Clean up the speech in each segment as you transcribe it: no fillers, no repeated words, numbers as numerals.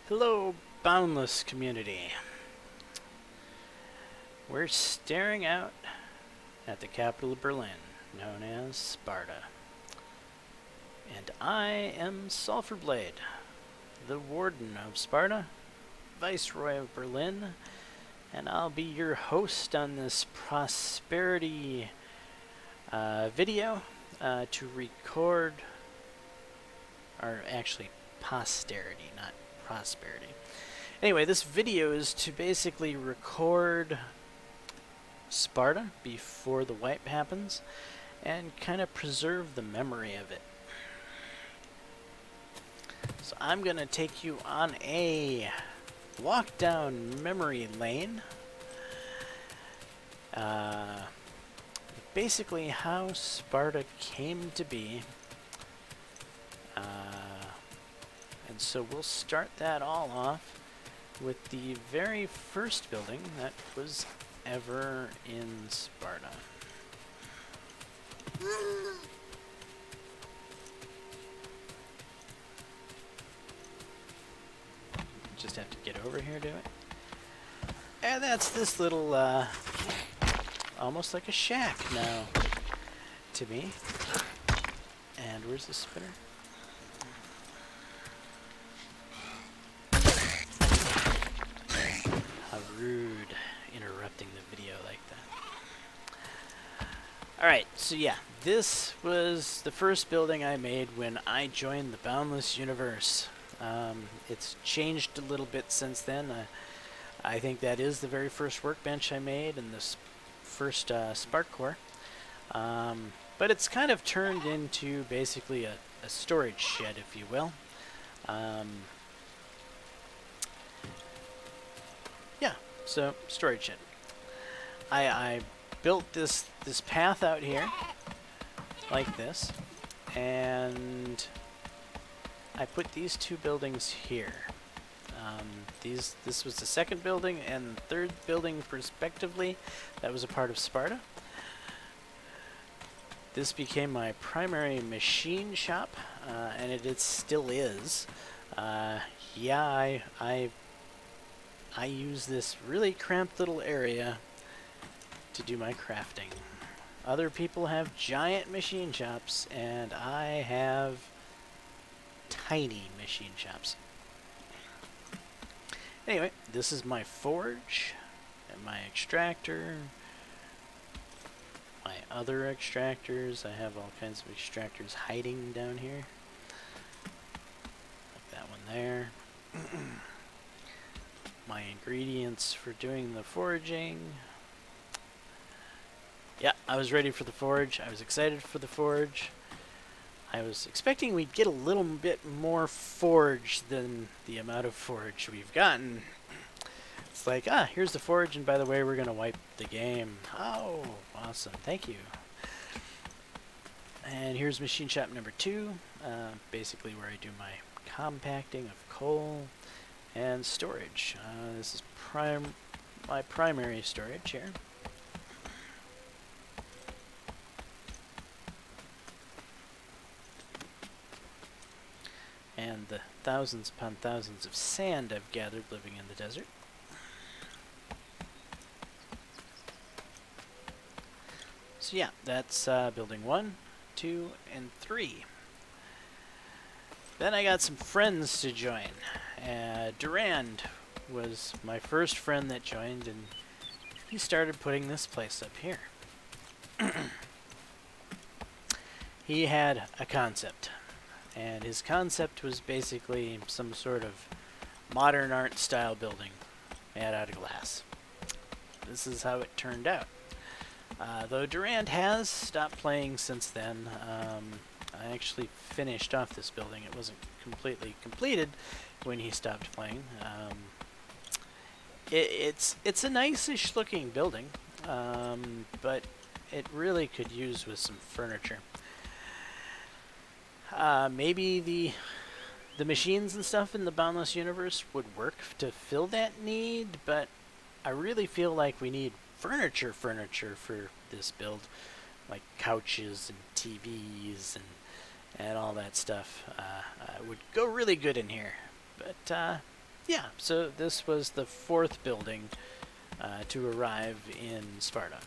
Hello, Boundless community. We're staring out at the capital of Berlin, known as Sparta. And I am Sulfurblade, the Warden of Sparta, Viceroy of Berlin, and I'll be your host on this prosperity video to record, or actually posterity, not prosperity. Anyway, this video is to basically record Sparta before the wipe happens and kind of preserve the memory of it. So I'm going to take you on a walk down memory lane. Basically how Sparta came to be. And so we'll start that all off with the very first building that was ever in Sparta. Just have to get over here to it. And that's this little, almost like a shack now to me. And where's the spinner? How rude, interrupting the video like that. Alright, so yeah, this was the first building I made when I joined the Boundless universe. It's changed a little bit since then. I think that is the very first workbench I made and this first Spark core. But it's kind of turned into basically a storage shed, if you will. Yeah, so storage shed. I built this path out here like this, and I put these two buildings here. This was the second building and third building respectively. That was a part of Sparta. This became my primary machine shop, and it still is. Yeah, I use this really cramped little area to do my crafting. Other people have giant machine shops, and I have tiny machine shops. Anyway, this is my forge and my extractor. My other extractors, I have all kinds of extractors hiding down here. Like that one there. My ingredients for doing the foraging. Yeah, I was ready for the forge. I was excited for the forge. I was expecting we'd get a little bit more forge than the amount of forge we've gotten. It's like, here's the forge, and by the way, we're going to wipe the game. Oh, awesome. Thank you. And here's machine shop number 2, basically where I do my compacting of coal and storage. This is my primary storage here. And the thousands upon thousands of sand I've gathered living in the desert. So yeah, that's building 1, 2, and 3. Then I got some friends to join. Durand was my first friend that joined, and he started putting this place up here. He had a concept. And his concept was basically some sort of modern art style building made out of glass. This is how it turned out. Though Durand has stopped playing since then, I actually finished off this building. It wasn't completely completed when he stopped playing. It's a nice-ish looking building, but it really could use with some furniture. Maybe the machines and stuff in the Boundless universe would work to fill that need, but I really feel like we need furniture for this build, like couches and TVs and all that stuff. Would go really good in here. But yeah, so this was the fourth building to arrive in Sparta.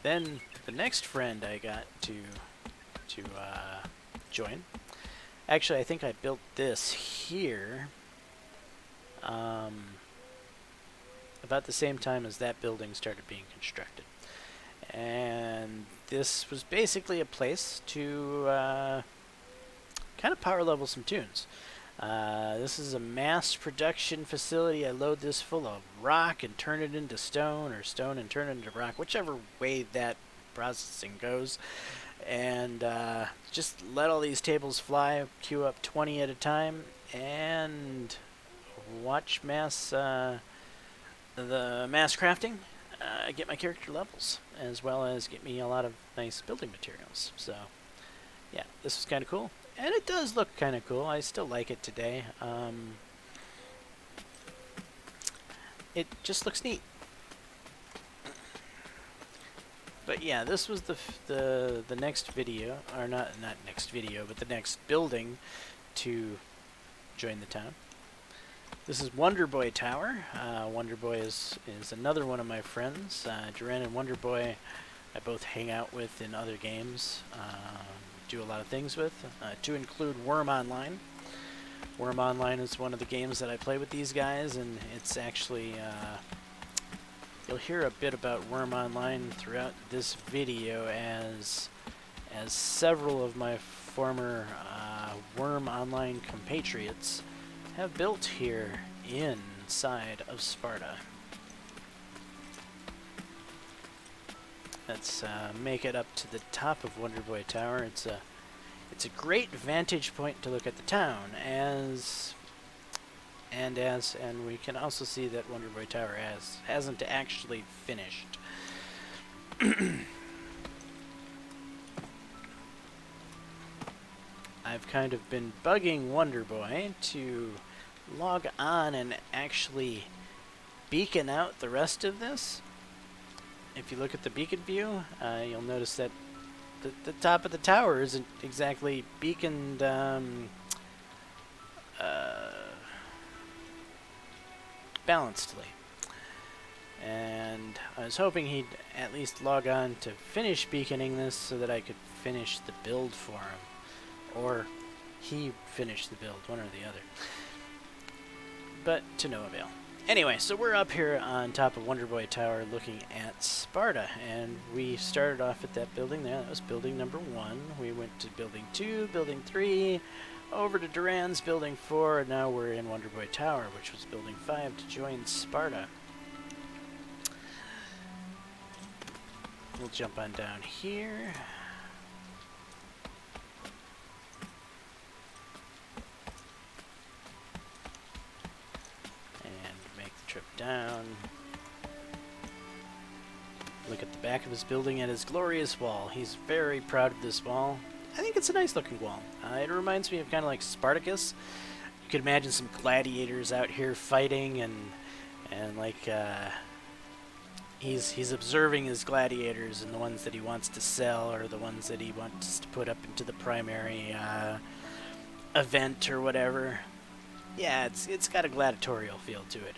Then the next friend I got to join. Actually, I think I built this here about the same time as that building started being constructed. And this was basically a place to kind of power level some tunes. This is a mass production facility. I load this full of rock and turn it into stone, or stone and turn it into rock, whichever way that processing goes. And just let all these tables fly, queue up 20 at a time, and watch the mass crafting, get my character levels, as well as get me a lot of nice building materials. So, yeah, this was kind of cool. And it does look kind of cool. I still like it today. It just looks neat. But yeah, this was the next video, or not next video, but the next building to join the town. This is Wonderboy Tower. Wonderboy is another one of my friends. Duran and Wonderboy, I both hang out with in other games, do a lot of things with, to include Worm Online. Worm Online is one of the games that I play with these guys, and it's actually you'll hear a bit about Worm Online throughout this video, as several of my former Worm Online compatriots have built here inside of Sparta. Let's make it up to the top of Wonderboy Tower. It's a great vantage point to look at the town, and we can also see that Wonderboy Tower hasn't actually finished. I've kind of been bugging Wonderboy to log on and actually beacon out the rest of this. If you look at the beacon view, you'll notice that the top of the tower isn't exactly beaconed balancedly. And I was hoping he'd at least log on to finish beaconing this so that I could finish the build for him. Or he finished the build, one or the other. But to no avail. Anyway, so we're up here on top of Wonderboy Tower looking at Sparta, and we started off at that building there. That was building number 1. We went to building 2, building 3, over to Duran's building 4, and now we're in Wonderboy Tower, which was building 5 to join Sparta. We'll jump on down here. Down. Look at the back of his building and his glorious wall. He's very proud of this wall. I think it's a nice looking wall. It reminds me of kind of like Spartacus. You could imagine some gladiators out here fighting, and like he's observing his gladiators, and the ones that he wants to sell or the ones that he wants to put up into the primary event or whatever. Yeah, it's got a gladiatorial feel to it,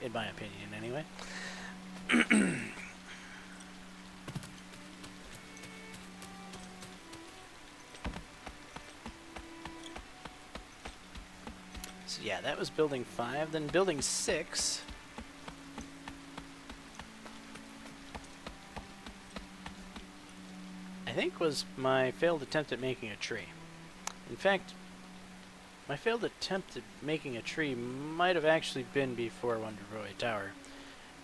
in my opinion, anyway. So yeah, that was building 5. Then building 6. I think was my failed attempt at making a tree. In fact, my failed attempt at making a tree might have actually been before Wonderboy Tower.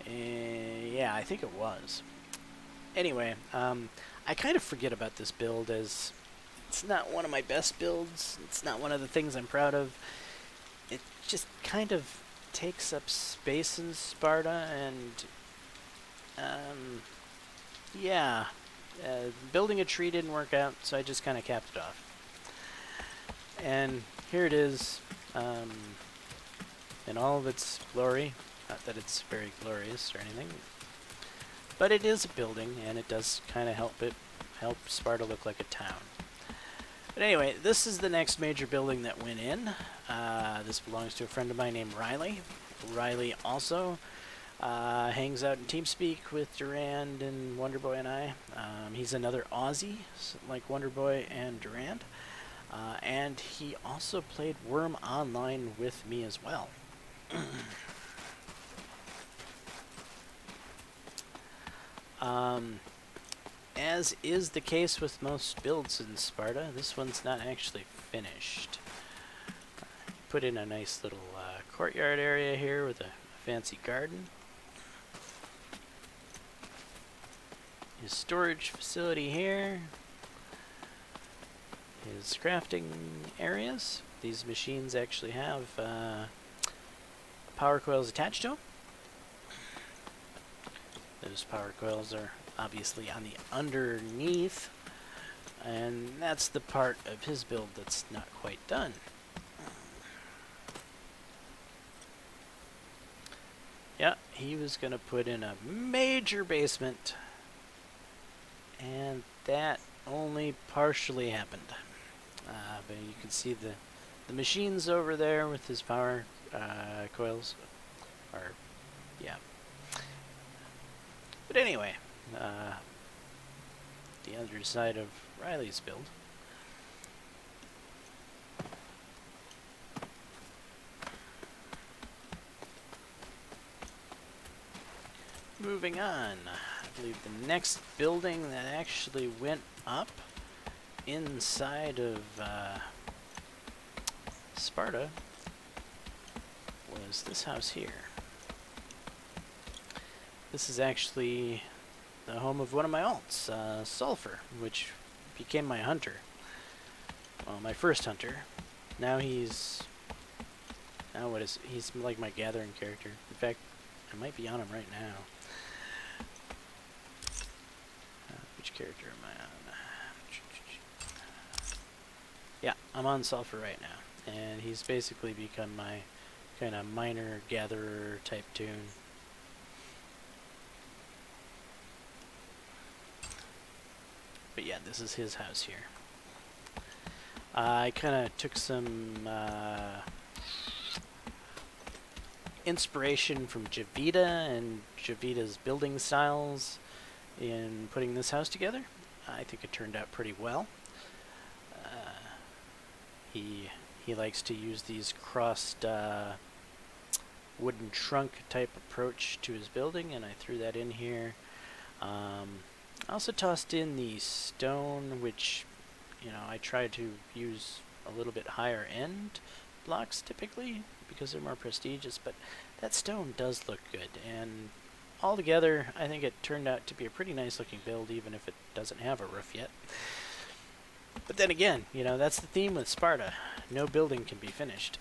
Yeah, I think it was. Anyway, I kind of forget about this build, as it's not one of my best builds. It's not one of the things I'm proud of. It just kind of takes up space in Sparta, and yeah, building a tree didn't work out, so I just kind of capped it off. And here it is, in all of its glory. Not that it's very glorious or anything, but it is a building, and it does kind of help Sparta look like a town. But anyway, this is the next major building that went in. This belongs to a friend of mine named Riley. Riley also hangs out in TeamSpeak with Durand and Wonderboy and I. He's another Aussie, like Wonderboy and Durand. And he also played Worm Online with me as well. As is the case with most builds in Sparta, this one's not actually finished. Put in a nice little courtyard area here with a fancy garden. His storage facility here. His crafting areas. These machines actually have power coils attached to them. Those power coils are obviously on the underneath, and that's the part of his build that's not quite done. Yeah, he was going to put in a major basement, and that only partially happened. But you can see the machines over there with his power coils. Or, yeah. But anyway, the other side of Riley's build. Moving on, I believe the next building that actually went up inside of Sparta was this house here. This is actually the home of one of my alts, Sulfur, which became my hunter. Well, my first hunter. Now he's like my gathering character. In fact, I might be on him right now. Which character am I on? Yeah, I'm on Sulfur right now, and he's basically become my kind of miner gatherer type tune. But yeah, this is his house here. I kind of took some inspiration from Javita and Javita's building styles in putting this house together. I think it turned out pretty well. He likes to use these crossed wooden trunk type approach to his building, and I threw that in here. I also tossed in the stone, which, you know, I try to use a little bit higher end blocks typically because they're more prestigious, but that stone does look good, and altogether I think it turned out to be a pretty nice looking build, even if it doesn't have a roof yet. But then again, you know, that's the theme with Sparta. No building can be finished.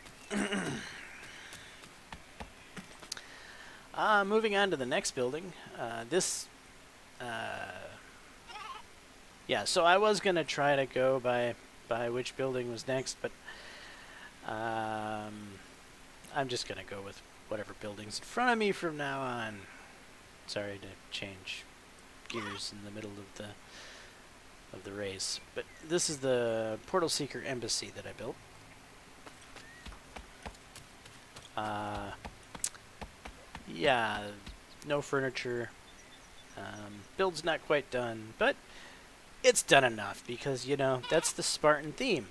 Moving on to the next building. Yeah, so I was going to try to go by which building was next, but I'm just going to go with whatever building's in front of me from now on. Sorry to change gears in the middle of the race, but this is the Portal Seeker Embassy that I built. Yeah, no furniture. Build's not quite done, but it's done enough because, you know, that's the Spartan theme.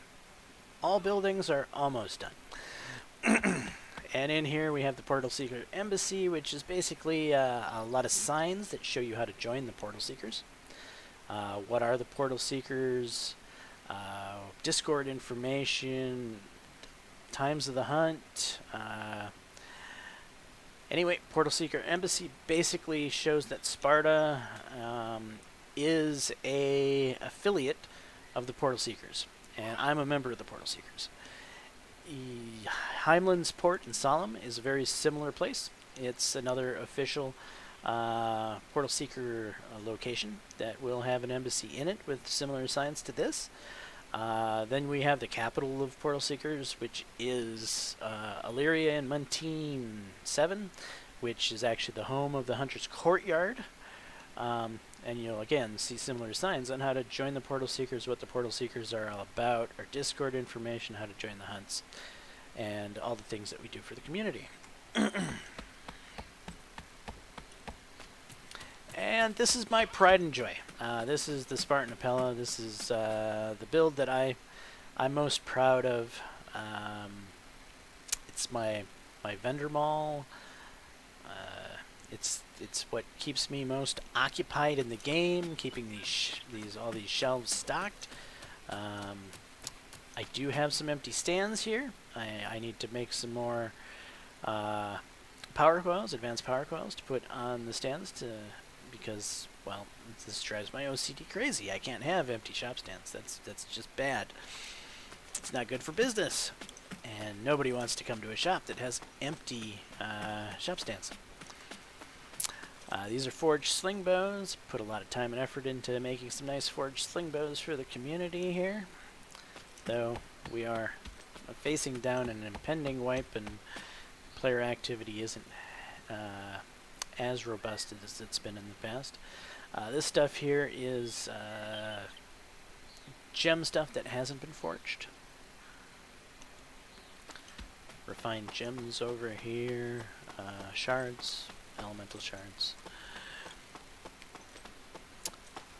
All buildings are almost done. And in here we have the Portal Seeker Embassy, which is basically a lot of signs that show you how to join the Portal Seekers. What are the Portal Seekers? Discord information, times of the hunt. Anyway, Portal Seeker Embassy basically shows that Sparta is a affiliate of the Portal Seekers, and I'm a member of the Portal Seekers. Heimland's Port in Solemn is a very similar place. It's another official Portal Seeker location that will have an embassy in it with similar signs to this. Then we have the capital of Portal Seekers, which is Illyria and Muntine 7, which is actually the home of the Hunter's Courtyard. and you'll again see similar signs on how to join the Portal Seekers, what the Portal Seekers are all about, our Discord information, how to join the hunts, and all the things that we do for the community. And this is my pride and joy. This is the Spartan Appella. This is the build that I'm most proud of. It's my vendor mall. It's what keeps me most occupied in the game, keeping all these shelves stocked. I do have some empty stands here. I need to make some more power coils, advanced power coils, to put on the stands because, well, this drives my OCD crazy. I can't have empty shop stands. That's just bad. It's not good for business, and nobody wants to come to a shop that has empty shop stands. These are forged sling bows. Put a lot of time and effort into making some nice forged sling bows for the community here. Though we are facing down an impending wipe and player activity isn't as robust as it's been in the past. This stuff here is gem stuff that hasn't been forged. Refined gems over here, shards, elemental shards.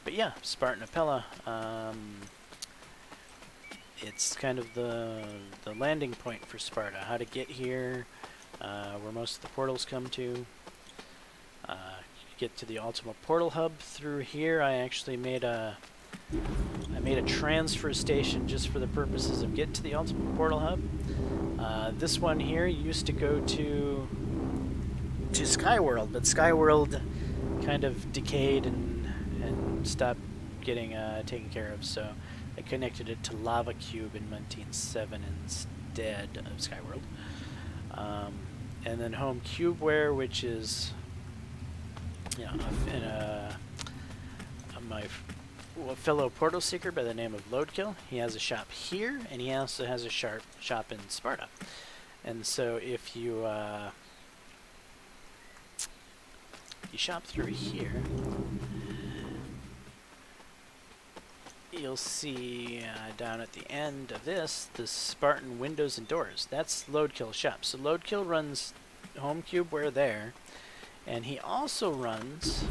But yeah, Spartan Appella. It's kind of the landing point for Sparta. How to get here, where most of the portals come to. Get to the Ultima Portal Hub through here. I actually made a transfer station just for the purposes of getting to the Ultima Portal Hub. This one here used to go to Skyworld, but Skyworld kind of decayed and stopped getting taken care of, so I connected it to Lava Cube in Muntean 7 instead of Skyworld. And then Home Cubeware, which is my fellow Portal Seeker by the name of Loadkill. He has a shop here, and he also has a shop in Sparta. And so if you shop through here, you'll see down at the end of this, the Spartan Windows and Doors. That's Loadkill shop. So Loadkill runs Home Cubeware there, and he also runs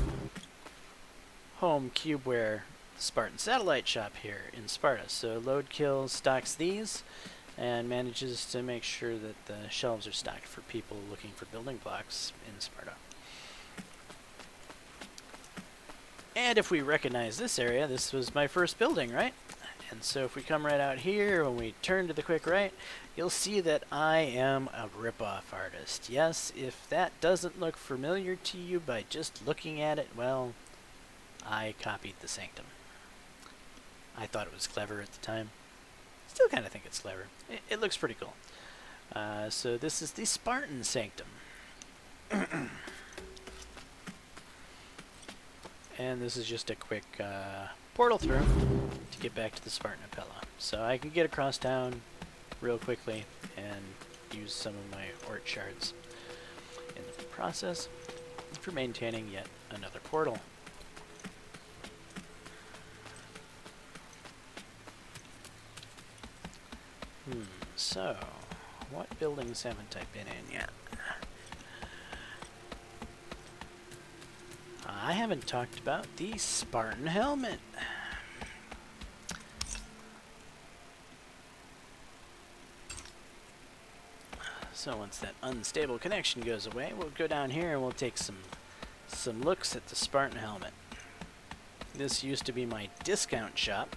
Home Cubeware Spartan Satellite shop here in Sparta. So Loadkill stocks these and manages to make sure that the shelves are stocked for people looking for building blocks in Sparta. And if we recognize this area, this was my first building, right? And so if we come right out here, when we turn to the quick right, you'll see that I am a rip-off artist. Yes, if that doesn't look familiar to you by just looking at it, well, I copied the Sanctum. I thought it was clever at the time. Still kind of think it's clever. It looks pretty cool. So this is the Spartan Sanctum. And this is just a quick portal through to get back to the Spartan Appella. So I can get across town real quickly and use some of my Ort shards in the process for maintaining yet another portal. So, what buildings haven't I been in yet? I haven't talked about the Spartan Helmet. So once that unstable connection goes away, we'll go down here and we'll take some looks at the Spartan Helmet. This used to be my discount shop,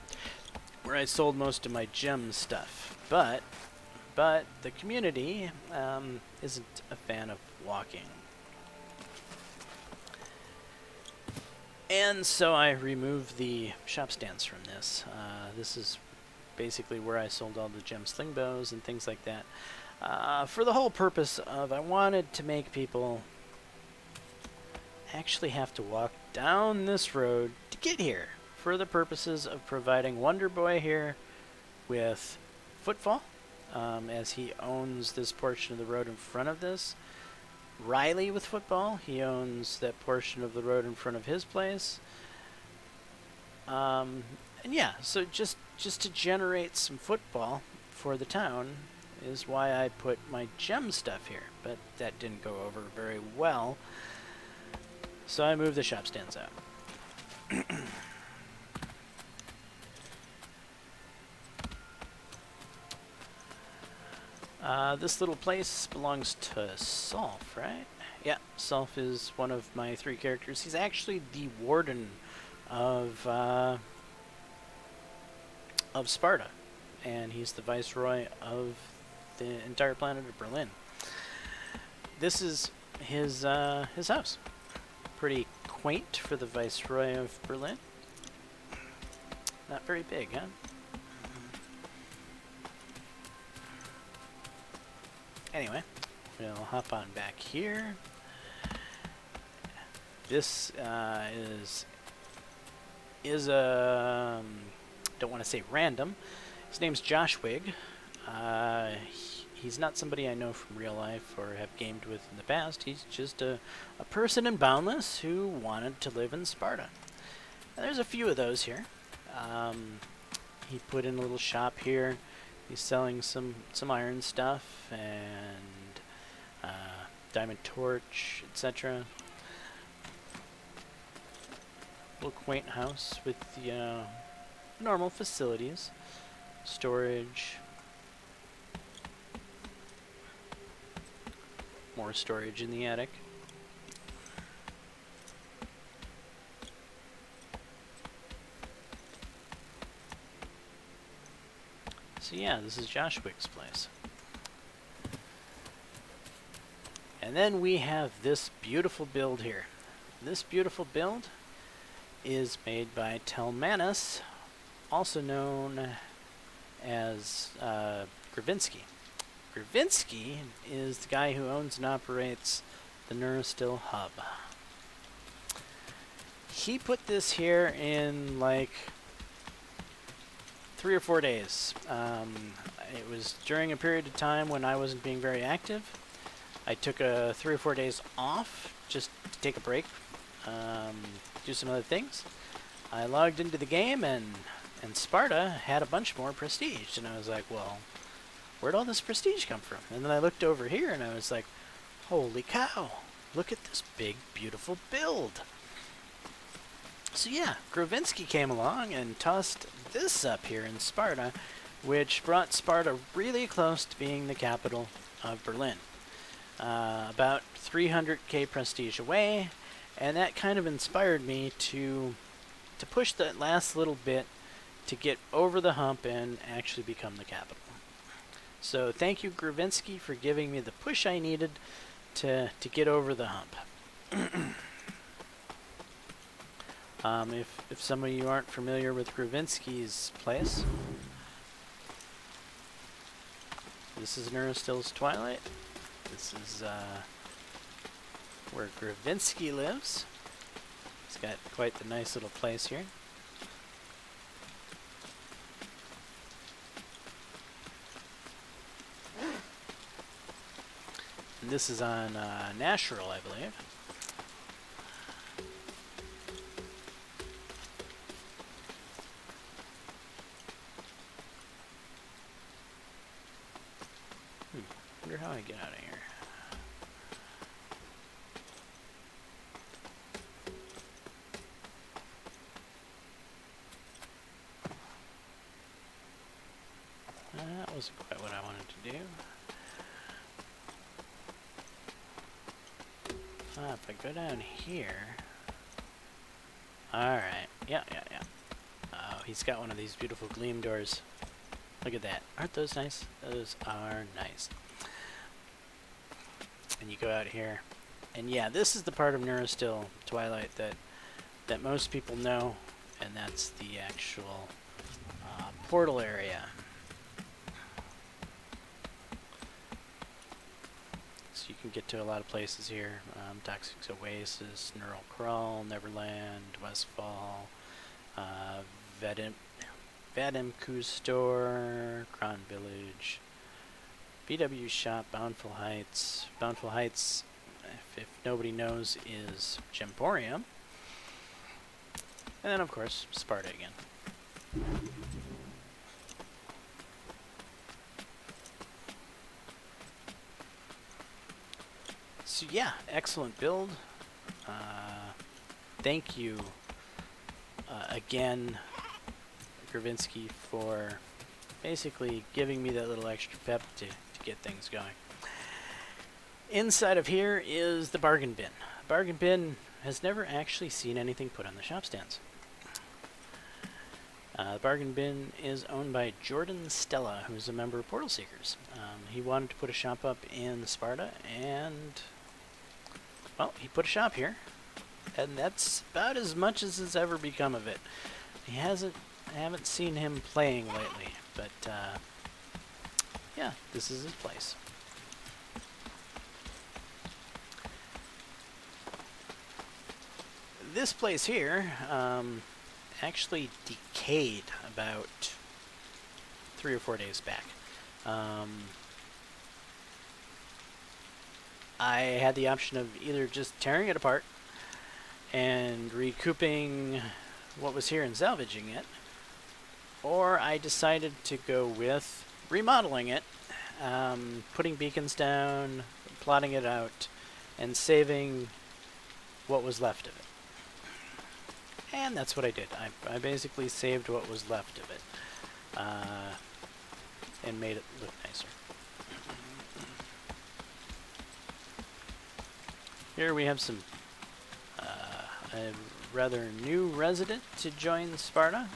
where I sold most of my gem stuff, but the community isn't a fan of walking. And so I removed the shop stands from this. This is basically where I sold all the gem sling bows and things like that. For the whole purpose of, I wanted to make people actually have to walk down this road to get here, for the purposes of providing Wonderboy here with footfall, as he owns this portion of the road in front of this. Riley with football, he owns that portion of the road in front of his place. And yeah, so just to generate some football for the town is why I put my gem stuff here, but that didn't go over very well, so I moved the shop stands out. This little place belongs to Sulf, right? Yeah, Sulf is one of my 3 characters. He's actually the warden of Sparta, and he's the viceroy of the entire planet of Beryln. This is his house. Pretty quaint for the viceroy of Beryln. Not very big, huh? Anyway, we'll hop on back here. This is a don't want to say random. His name's Josh Wig. He's not somebody I know from real life or have gamed with in the past. He's just a person in Boundless who wanted to live in Sparta. And there's a few of those here. He put in a little shop here. He's selling some iron stuff and diamond torch, etc. Little quaint house with the normal facilities, storage, more storage in the attic. So yeah, this is Josh Wick's place. And then we have this beautiful build here. This beautiful build is made by Telmanus, also known as Gravinsky. Gravinsky is the guy who owns and operates the Neurostil hub. He put this here in like 3 or 4 days. It was during a period of time when I wasn't being very active. I took 3 or 4 days off just to take a break, do some other things. I logged into the game and Sparta had a bunch more prestige, and I was like, well, where'd all this prestige come from? And then I looked over here and I was like, holy cow, look at this big, beautiful build. So yeah, Gravinsky came along and tossed this up here in Sparta, which brought Sparta really close to being the capital of Beryln. About 300k prestige away, and that kind of inspired me to push that last little bit to get over the hump and actually become the capital. So thank you, Gravinsky, for giving me the push I needed to get over the hump. If some of you aren't familiar with Gravinsky's place, this is Neurostil's Twilight. This is where Gravinsky lives. He's got quite the nice little place here. And this is on Natural, I believe. I wonder how I get out of here. That wasn't quite what I wanted to do. If I go down here... Alright, yeah. Oh, he's got one of these beautiful gleam doors. Look at that. Aren't those nice? Those are nice. And you go out here, and yeah, this is the part of Neurostil Twilight that most people know, and that's the actual portal area. So you can get to a lot of places here. Toxic's Oasis, Neural Crawl, Neverland, Westfall, Vadimku Store, Kron Village, BW Shop, Bountiful Heights. Bountiful Heights, if nobody knows, is Gemporium. And then, of course, Sparta again. So yeah, excellent build. Thank you again, Gravinsky, for basically giving me that little extra pep to get things going. Inside of here is the bargain bin. Bargain bin has never actually seen anything put on the shop stands. The bargain bin is owned by Jordan Stella, who's a member of Portal Seekers. He wanted to put a shop up in Sparta, and well, he put a shop here, and that's about as much as has ever become of it. I haven't seen him playing lately, but yeah, this is his place. This place here actually decayed about 3 or 4 days back. I had the option of either just tearing it apart and recouping what was here and salvaging it, or I decided to go with remodeling it, putting beacons down, plotting it out, and saving what was left of it. And that's what I did. I basically saved what was left of it and made it look nicer. Here we have some a rather new resident to join Sparta.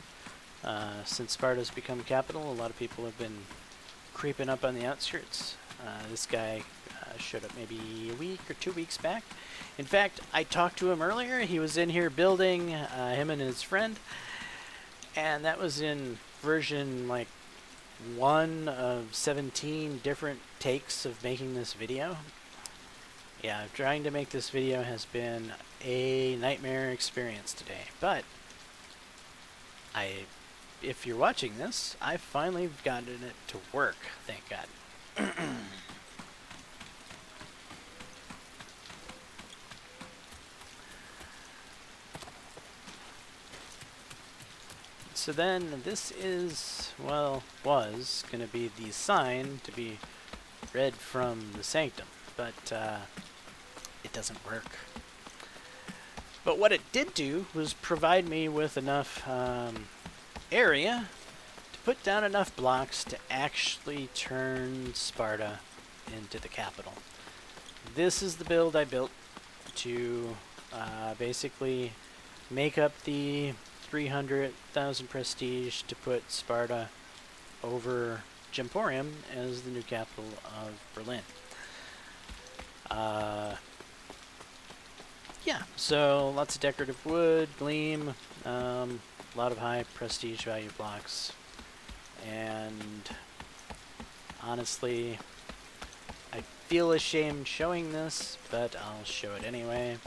Since Sparta's become capital, a lot of people have been creeping up on the outskirts. This guy showed up maybe a week or 2 weeks back. In fact, I talked to him earlier. He was in here building, him and his friend, and that was in version like 1 of 17 different takes of making this video. Yeah, trying to make this video has been a nightmare experience today, but if you're watching this, I finally gotten it to work, thank God. So then this is, well, was going to be the sign to be read from the Sanctum, but it doesn't work. But what it did do was provide me with enough area to put down enough blocks to actually turn Sparta into the capital. This is the build I built to basically make up the 300,000 prestige to put Sparta over Gemporium as the new capital of Berlin. Yeah, so lots of decorative wood, gleam, a lot of high prestige value blocks, and honestly, I feel ashamed showing this, but I'll show it anyway.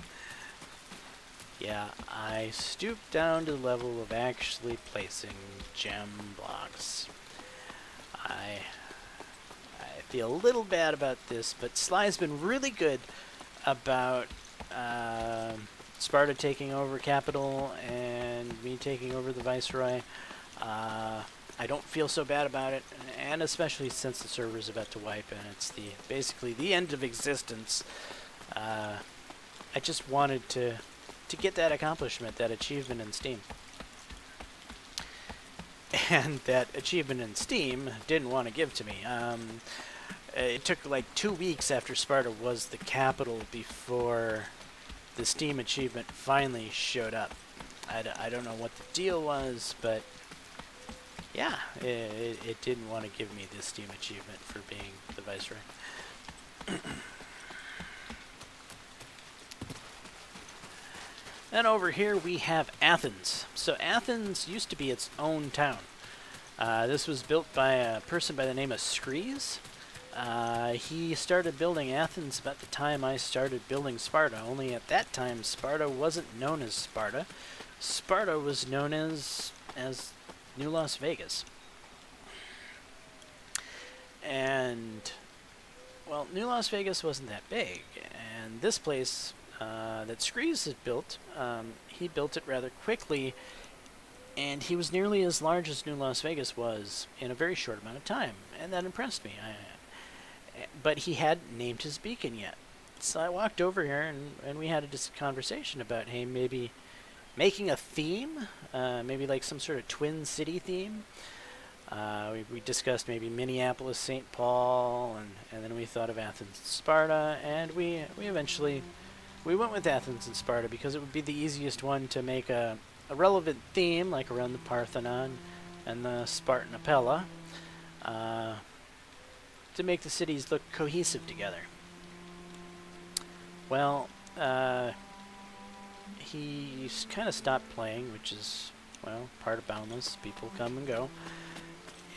Yeah, I stooped down to the level of actually placing gem blocks. I feel a little bad about this, but Sly's been really good about Sparta taking over capital and me taking over the Viceroy. I don't feel so bad about it, and especially since the server's about to wipe and it's basically the end of existence. I just wanted to get that accomplishment, that achievement in Steam. And that achievement in Steam didn't want to give to me. It took like 2 weeks after Sparta was the capital before the Steam achievement finally showed up. I don't know what the deal was, but yeah, it didn't want to give me the Steam achievement for being the Viceroy. Then over here we have Athens. So Athens used to be its own town. This was built by a person by the name of Screes. He started building Athens about the time I started building Sparta, only at that time Sparta wasn't known as Sparta. Sparta was known as New Las Vegas. And, well, New Las Vegas wasn't that big, and this place that Screes had built. He built it rather quickly, and he was nearly as large as New Las Vegas was in a very short amount of time, and that impressed me. But he hadn't named his beacon yet. So I walked over here, and we had a conversation about, hey, maybe making a theme, maybe like some sort of Twin City theme. We discussed maybe Minneapolis, St. Paul, and then we thought of Athens and Sparta, and we eventually went with Athens and Sparta because it would be the easiest one to make a relevant theme, like around the Parthenon and the Spartan Apella, to make the cities look cohesive together. Well, he kind of stopped playing, which is, well, part of Boundless. People come and go.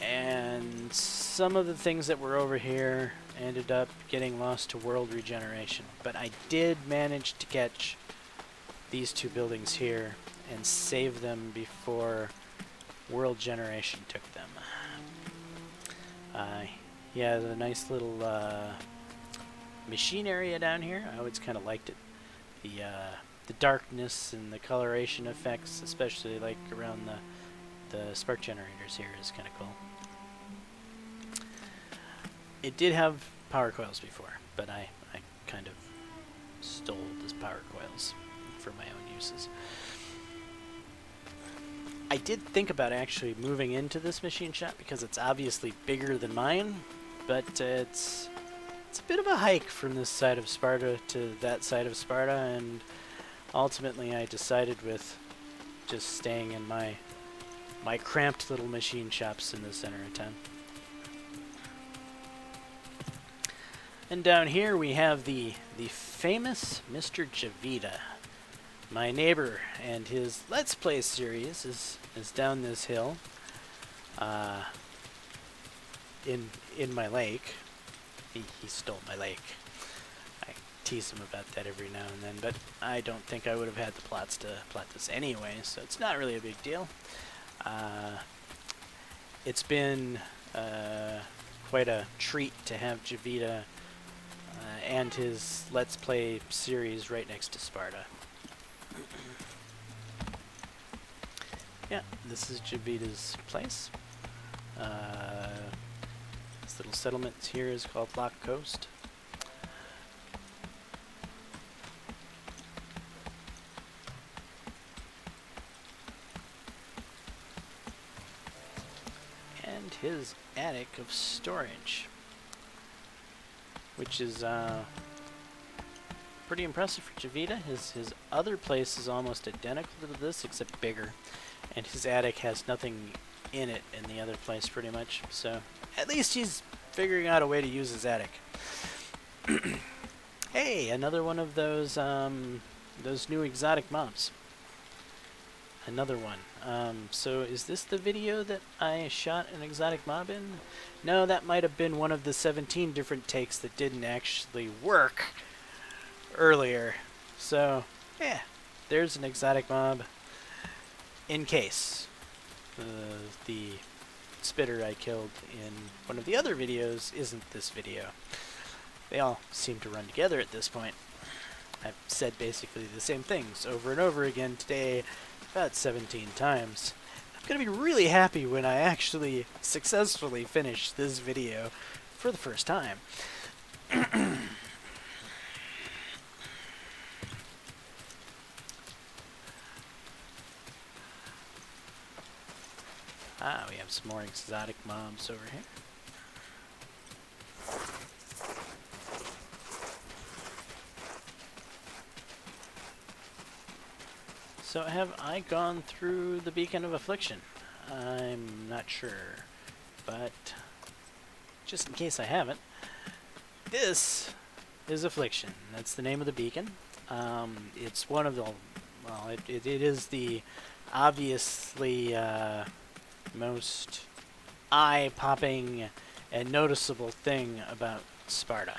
And some of the things that were over here ended up getting lost to world regeneration. But I did manage to catch these two buildings here and save them before world generation took them. Yeah, the nice little machine area down here. I always kind of liked it. The darkness and the coloration effects, especially like around the spark generators here, is kind of cool. It did have power coils before, but I kind of stole these power coils for my own uses. I did think about actually moving into this machine shop because it's obviously bigger than mine, but it's a bit of a hike from this side of Sparta to that side of Sparta, and ultimately I decided with just staying in my cramped little machine shops in the center of town. And down here we have the famous Mr. Javita. My neighbor, and his Let's Play series is down this hill in my lake. He stole my lake. I tease him about that every now and then, but I don't think I would have had the plots to plot this anyway, so it's not really a big deal. It's been quite a treat to have Javita and his Let's Play series right next to Sparta. Yeah, this is Javita's place. This little settlement here is called Lock Coast. And his attic of storage, which is pretty impressive for Javita. His other place is almost identical to this, except bigger, and his attic has nothing in it in the other place pretty much, so at least he's figuring out a way to use his attic. Hey, another one of those new exotic mobs. Another one. So is this the video that I shot an exotic mob in? No, that might have been one of the 17 different takes that didn't actually work earlier. So, yeah, there's an exotic mob in case. The spitter I killed in one of the other videos isn't this video. They all seem to run together at this point. I've said basically the same things over and over again today about 17 times. I'm going to be really happy when I actually successfully finish this video for the first time. We have some more exotic mobs over here. So have I gone through the Beacon of Affliction? I'm not sure, but just in case I haven't, this is Affliction. That's the name of the beacon. It's one of the, well, it is the obviously most eye-popping and noticeable thing about Sparta.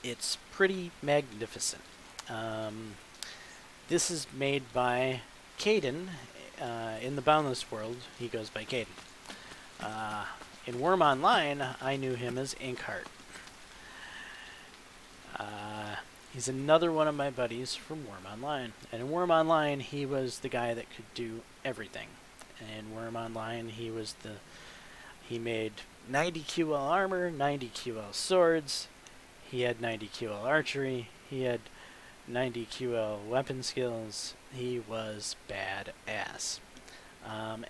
It's pretty magnificent. This is made by Caden. In the Boundless world, he goes by Caden. In Worm Online, I knew him as Inkheart. He's another one of my buddies from Worm Online. And in Worm Online, he was the guy that could do everything. And in Worm Online, he made 90 QL armor, 90 QL swords. He had 90 QL archery. He had 90 QL weapon skills. He was badass.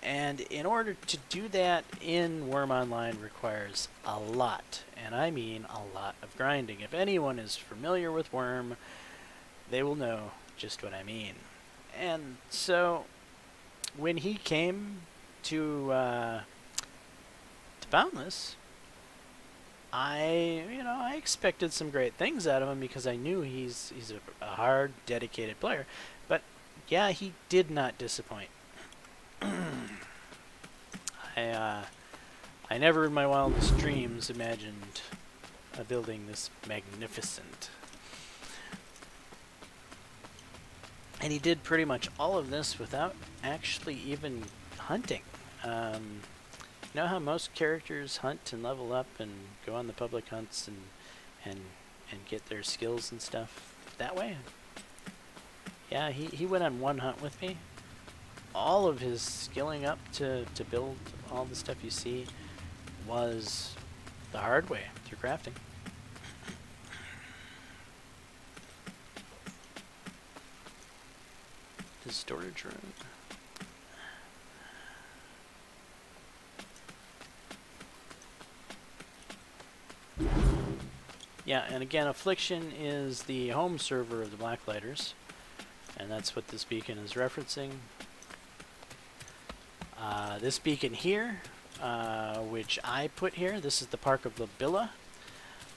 And in order to do that in Worm Online requires a lot, and I mean a lot of grinding. If anyone is familiar with Worm, they will know just what I mean. And so, when he came to Boundless, I expected some great things out of him because I knew he's a hard, dedicated player. But yeah, he did not disappoint. I never in my wildest dreams imagined a building this magnificent. And he did pretty much all of this without actually even hunting. You know how most characters hunt and level up and go on the public hunts and get their skills and stuff that way? Yeah, he went on one hunt with me. All of his skilling up to build all the stuff you see was the hard way, through crafting. The storage room. Yeah, and again, Affliction is the home server of the Blacklighters, and that's what this beacon is referencing. This beacon here, which I put here, this is the Park of Labilla.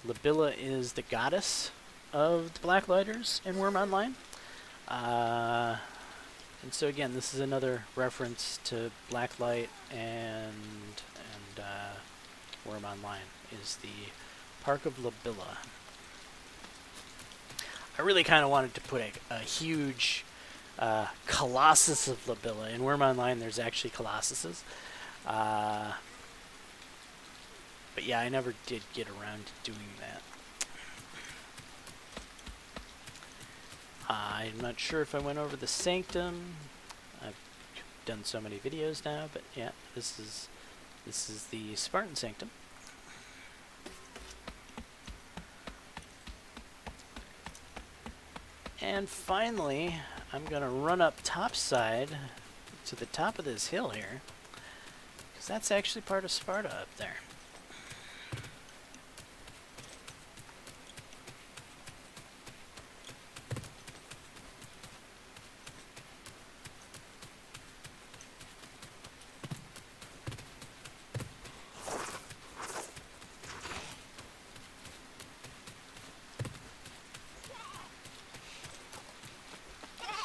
Labilla is the goddess of the Blacklighters in Worm Online. And so again, this is another reference to Blacklight and Worm Online is the Park of Labilla. I really kind of wanted to put a huge Colossus of Labilla. In Worm Online, there's actually Colossuses. But yeah, I never did get around to doing that. I'm not sure if I went over the Sanctum. I've done so many videos now, but yeah, this is the Spartan Sanctum. And finally, I'm going to run up topside to the top of this hill here, because that's actually part of Sparta up there.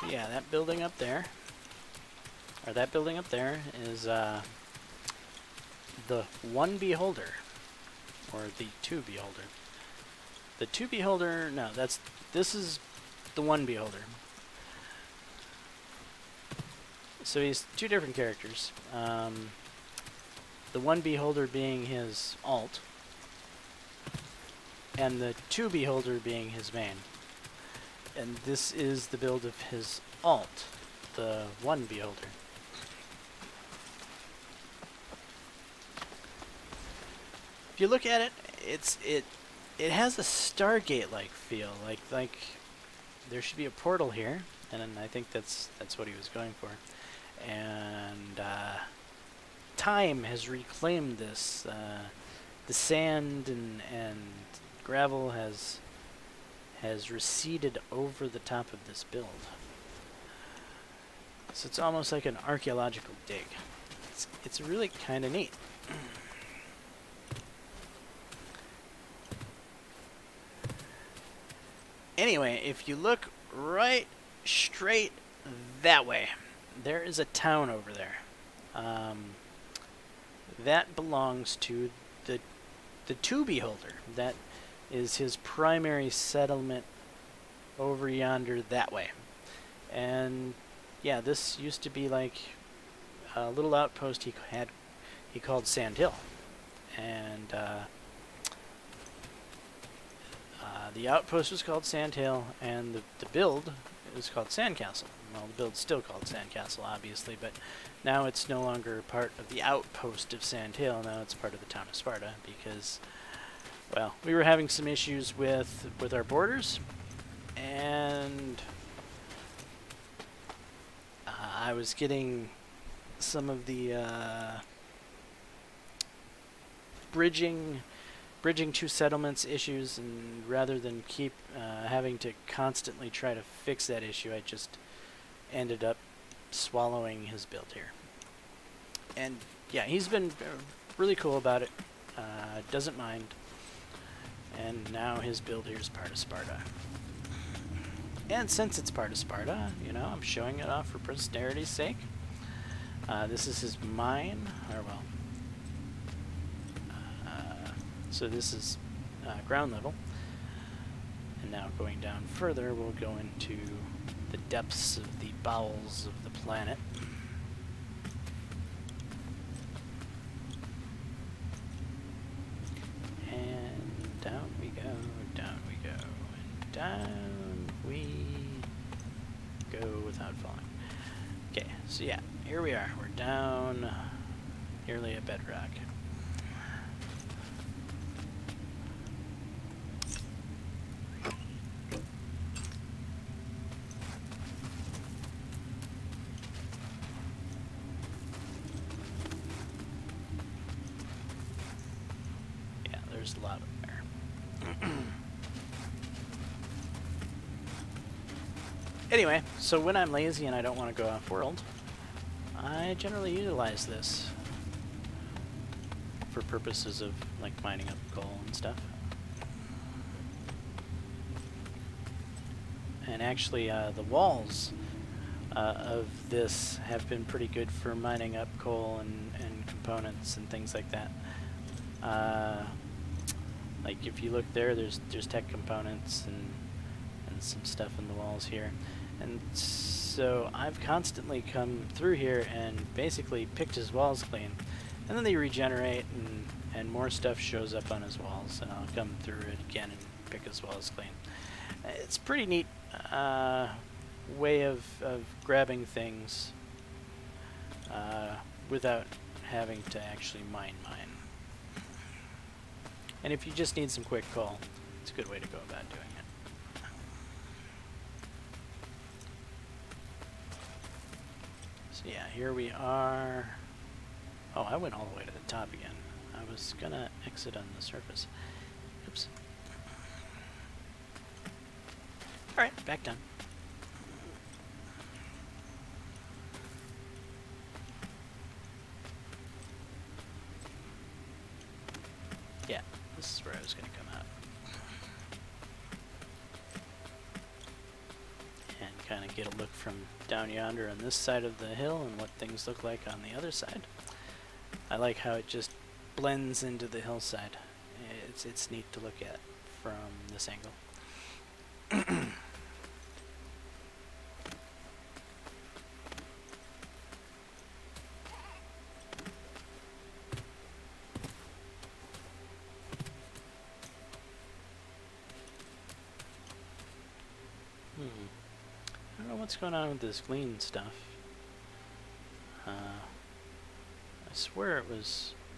Yeah, that building up there, or that building up there is the one beholder, or the two beholder. The two beholder, no, this is the one beholder. So he's two different characters. The one beholder being his alt, and the two beholder being his main. And this is the build of his alt, the one beholder. If you look at it, it has a Stargate-like feel, like there should be a portal here, and I think that's what he was going for. And time has reclaimed this. The sand and gravel has receded over the top of this build. So it's almost like an archaeological dig. It's really kind of neat. Anyway, if you look right straight that way, there is a town over there. That belongs to the two beholder. That is his primary settlement over yonder that way. And yeah, this used to be like a little outpost he called Sand Hill. And The outpost was called Sandhill, and the build is called Sandcastle. Well, the build's still called Sandcastle, obviously, but now it's no longer part of the outpost of Sandhill. Now it's part of the town of Sparta because, well, we were having some issues with our borders, and I was getting some of the bridging two settlements issues, and rather than keep having to constantly try to fix that issue, I just ended up swallowing his build here. And yeah, he's been really cool about it, doesn't mind, and now his build here is part of Sparta. And since it's part of Sparta, you know, I'm showing it off for posterity's sake. This is his mine, or well, so this is ground level, and now going down further, we'll go into the depths of the bowels of the planet. And down we go, down we go, and down we go without falling. Okay, so yeah, here we are. We're down nearly at bedrock. There's a lot up there. Anyway, so when I'm lazy and I don't want to go off-world, I generally utilize this for purposes of like mining up coal and stuff. And actually, the walls of this have been pretty good for mining up coal and components and things like that. Like if you look there, there's tech components and some stuff in the walls here, and so I've constantly come through here and basically picked his walls clean, and then they regenerate and more stuff shows up on his walls, and I'll come through it again and pick his walls clean. It's a pretty neat way of grabbing things without having to actually mine. And if you just need some quick coal, it's a good way to go about doing it. So yeah, here we are. Oh, I went all the way to the top again. I was gonna exit on the surface. Oops. Alright, back down. Yeah. This is where I was going to come out. And kind of get a look from down yonder on this side of the hill and what things look like on the other side. I like how it just blends into the hillside. It's neat to look at from this angle. I don't know what's going on with this glean stuff. I swear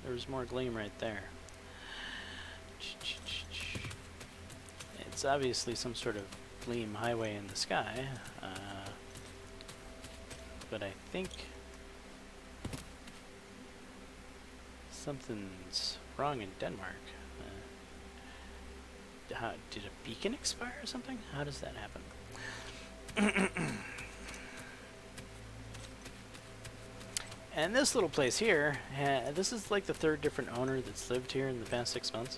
there was more gleam right there. It's obviously some sort of gleam highway in the sky, but I think something's wrong in Denmark. Did a beacon expire or something? How does that happen? And this little place here, this is like the third different owner that's lived here in the past 6 months.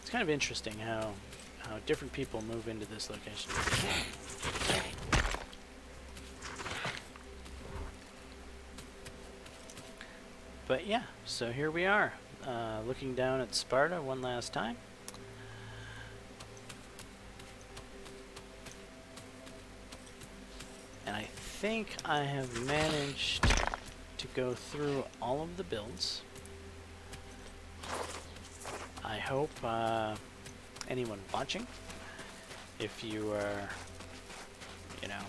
It's kind of interesting how different people move into this location. But yeah, so here we are, looking down at Sparta one last time. And I think I have managed to go through all of the builds. I I hope anyone watching, if you are, you know,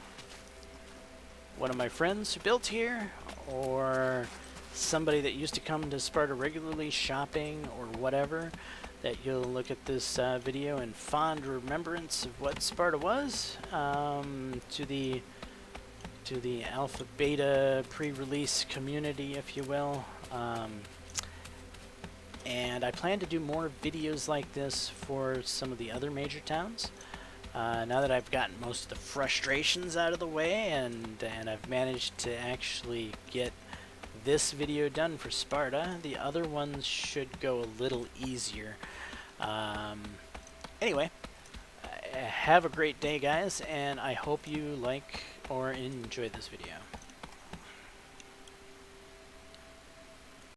one of my friends who built here, or somebody that used to come to Sparta regularly shopping or whatever, that you'll look at this video in fond remembrance of what Sparta was, to the alpha beta pre-release community, if you will. And I plan to do more videos like this for some of the other major towns. Now that I've gotten most of the frustrations out of the way, and I've managed to actually get this video done for Sparta, the other ones should go a little easier. Anyway, have a great day, guys, and I hope you like or enjoy this video.